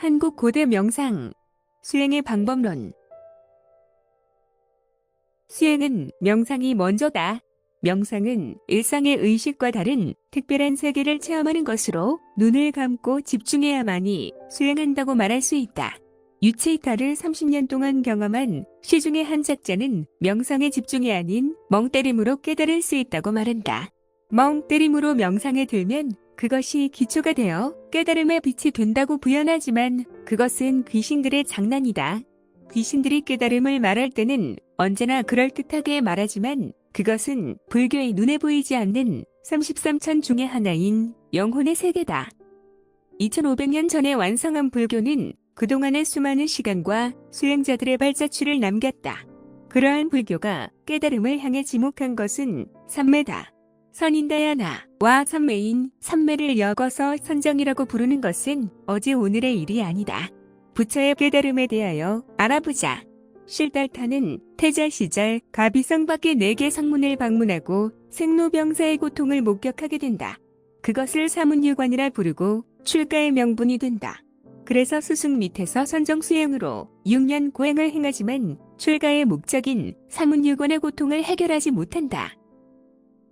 한국 고대 명상, 수행의 방법론. 수행은 명상이 먼저다. 명상은 일상의 의식과 다른 특별한 세계를 체험하는 것으로 눈을 감고 집중해야만이 수행한다고 말할 수 있다. 유체이타를 30년 동안 경험한 시중의 한 작자는 명상에 집중이 아닌 멍때림으로 깨달을 수 있다고 말한다. 멍때림으로 명상에 들면 그것이 기초가 되어 깨달음의 빛이 된다고 부연하지만 그것은 귀신들의 장난이다. 귀신들이 깨달음을 말할 때는 언제나 그럴듯하게 말하지만 그것은 불교의 눈에 보이지 않는 33천 중의 하나인 영혼의 세계다. 2500년 전에 완성한 불교는 그동안의 수많은 시간과 수행자들의 발자취를 남겼다. 그러한 불교가 깨달음을 향해 지목한 것은 삼매다. 선인다야나와 삼매인 삼매를 엮어서 선정이라고 부르는 것은 어제 오늘의 일이 아니다. 부처의 깨달음에 대하여 알아보자. 실달타는 태자 시절 가비성 밖의 4개 성문을 방문하고 생로병사의 고통을 목격하게 된다. 그것을 사문유관이라 부르고 출가의 명분이 된다. 그래서 스승 밑에서 선정 수행으로 6년 고행을 행하지만 출가의 목적인 사문유관의 고통을 해결하지 못한다.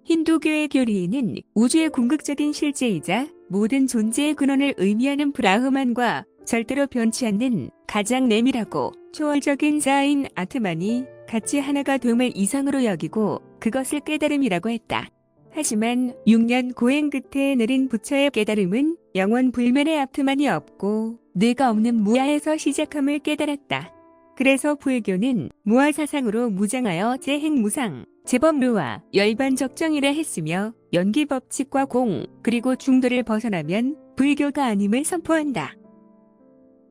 힌두교의 교리에는 우주의 궁극적인 실제이자 모든 존재의 근원을 의미하는 브라흐만과 절대로 변치 않는 가장 내밀하고 초월적인 자아인 아트만이 같이 하나가 됨을 이상으로 여기고 그것을 깨달음이라고 했다. 하지만 6년 고행 끝에 내린 부처의 깨달음은 영원 불멸의 아트만이 없고 뇌가 없는 무아에서 시작함을 깨달았다. 그래서 불교는 무아 사상으로 무장하여 재행무상, 재법루와 열반적정이라 했으며 연기 법칙과 공, 그리고 중도를 벗어나면 불교가 아님을 선포한다.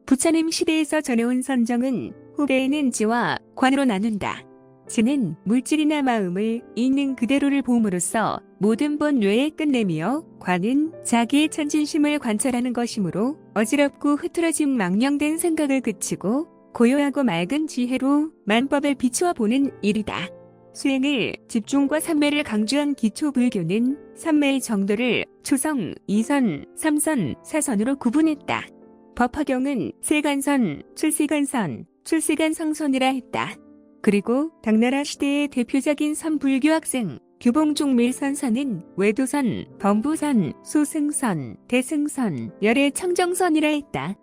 부처님 시대에서 전해온 선정은 후배에는 지와 관으로 나눈다. 지는 물질이나 마음을 있는 그대로를 보음으로써 모든 본뇌에 끝내며 관은 자기의 천진심을 관찰하는 것이므로 어지럽고 흐트러진 망령된 생각을 그치고 고요하고 맑은 지혜로 만법을 비추어 보는 일이다. 수행을 집중과 삼매를 강조한 기초 불교는 삼매의 정도를 초성, 이선, 삼선, 사선으로 구분했다. 법화경은 세간선, 출세간선, 출세간성선이라 했다. 그리고 당나라 시대의 대표적인 선불교 학생 규봉종밀선선은 외도선, 범부선, 소승선, 대승선, 열의 청정선이라 했다.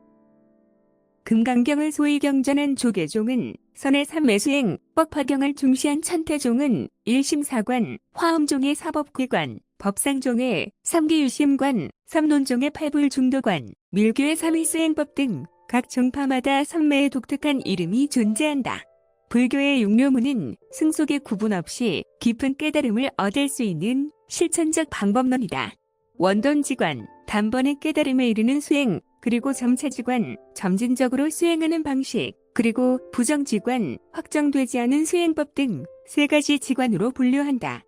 금강경을 소위 경전한 조계종은 선의 삼매수행, 법화경을 중시한 천태종은 일심사관, 화엄종의 사법기관, 법상종의 삼기유심관, 삼론종의 팔불중도관, 밀교의 삼일수행법 등 각 정파마다 삼매의 독특한 이름이 존재한다. 불교의 육묘문은 승속의 구분 없이 깊은 깨달음을 얻을 수 있는 실천적 방법론이다. 원돈지관, 단번에 깨달음에 이르는 수행, 그리고 점차지관, 점진적으로 수행하는 방식, 그리고 부정지관, 확정되지 않은 수행법 등 3가지 지관으로 분류한다.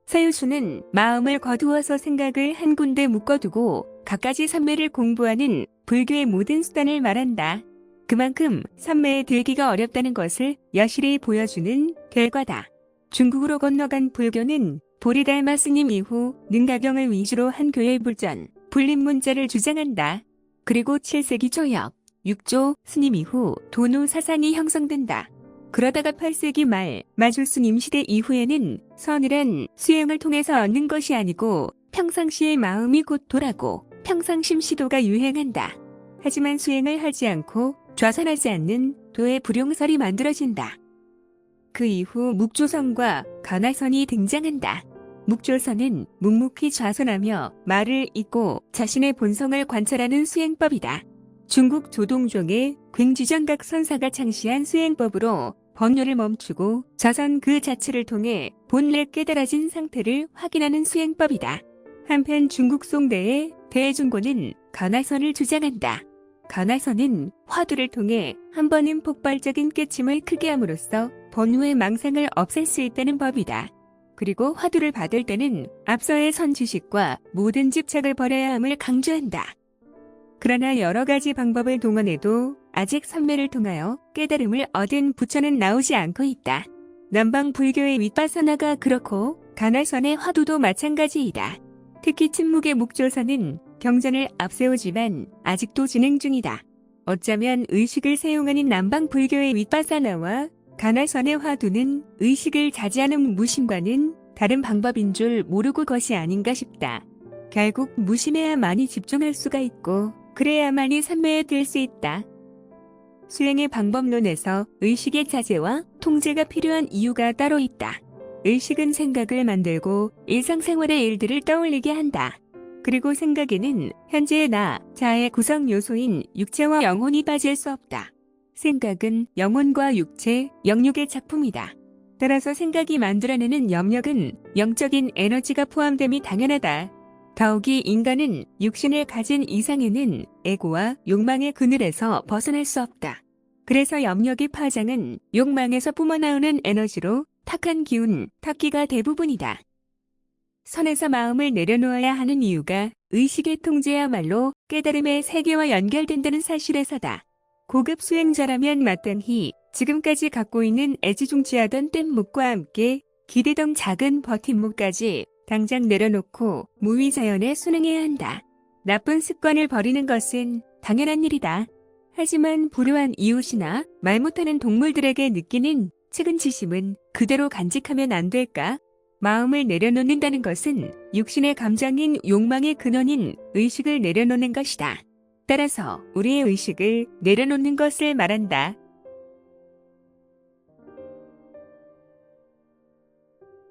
서유수는 마음을 거두어서 생각을 한 군데 묶어두고 갖가지 삼매를 공부하는 불교의 모든 수단을 말한다. 그만큼 삼매에 들기가 어렵다는 것을 여실히 보여주는 결과다. 중국으로 건너간 불교는 보리달마 스님 이후 능가경을 위주로 한 교회 불전, 불립문자를 주장한다. 그리고 7세기 초역, 6조 스님 이후 도노 사상이 형성된다. 그러다가 8세기 말 마줄스님 시대 이후에는 서늘한 수행을 통해서 얻는 것이 아니고 평상시의 마음이 곧 도라고 평상심 시도가 유행한다. 하지만 수행을 하지 않고 좌선하지 않는 도의 불용설이 만들어진다. 그 이후 묵조선과 간화선이 등장한다. 묵조선은 묵묵히 좌선하며 말을 잇고 자신의 본성을 관찰하는 수행법이다. 중국 조동종의 굉지정각 선사가 창시한 수행법으로 법률을 멈추고 자선 그 자체를 통해 본래 깨달아진 상태를 확인하는 수행법이다. 한편 중국 송대의 대중고는 간화선을 주장한다. 간화선은 화두를 통해 한 번은 폭발적인 깨침을 크게 함으로써 번뇌의 망상을 없앨 수 있다는 법이다. 그리고 화두를 받을 때는 앞서의 선지식과 모든 집착을 버려야 함을 강조한다. 그러나 여러 가지 방법을 동원해도 아직 삼매를 통하여 깨달음을 얻은 부처는 나오지 않고 있다. 남방 불교의 윗바사나가 그렇고 간화선의 화두도 마찬가지이다. 특히 침묵의 묵조선은 경전을 앞세우지만 아직도 진행 중이다. 어쩌면 의식을 사용하는 남방 불교의 윗바사나와 가나선의 화두는 의식을 자제하는 무심과는 다른 방법인 줄 모르고 것이 아닌가 싶다. 결국 무심해야만이 집중할 수가 있고 그래야만이 삼매에 들 수 있다. 수행의 방법론에서 의식의 자제와 통제가 필요한 이유가 따로 있다. 의식은 생각을 만들고 일상생활의 일들을 떠올리게 한다. 그리고 생각에는 현재의 나, 자아의 구성 요소인 육체와 영혼이 빠질 수 없다. 생각은 영혼과 육체, 영육의 작품이다. 따라서 생각이 만들어내는 영역은 영적인 에너지가 포함됨이 당연하다. 더욱이 인간은 육신을 가진 이상에는 에고와 욕망의 그늘에서 벗어날 수 없다. 그래서 염력의 파장은 욕망에서 뿜어나오는 에너지로 탁한 기운, 탁기가 대부분이다. 선에서 마음을 내려놓아야 하는 이유가 의식의 통제야말로 깨달음의 세계와 연결된다는 사실에서다. 고급 수행자라면 마땅히 지금까지 갖고 있는 애지중지하던 뗏목과 함께 기대던 작은 버팀목까지 당장 내려놓고 무위자연에 순응해야 한다. 나쁜 습관을 버리는 것은 당연한 일이다. 하지만 불우한 이웃이나 말 못하는 동물들에게 느끼는 측은지심은 그대로 간직하면 안 될까? 마음을 내려놓는다는 것은 육신의 감정인 욕망의 근원인 의식을 내려놓는 것이다. 따라서 우리의 의식을 내려놓는 것을 말한다.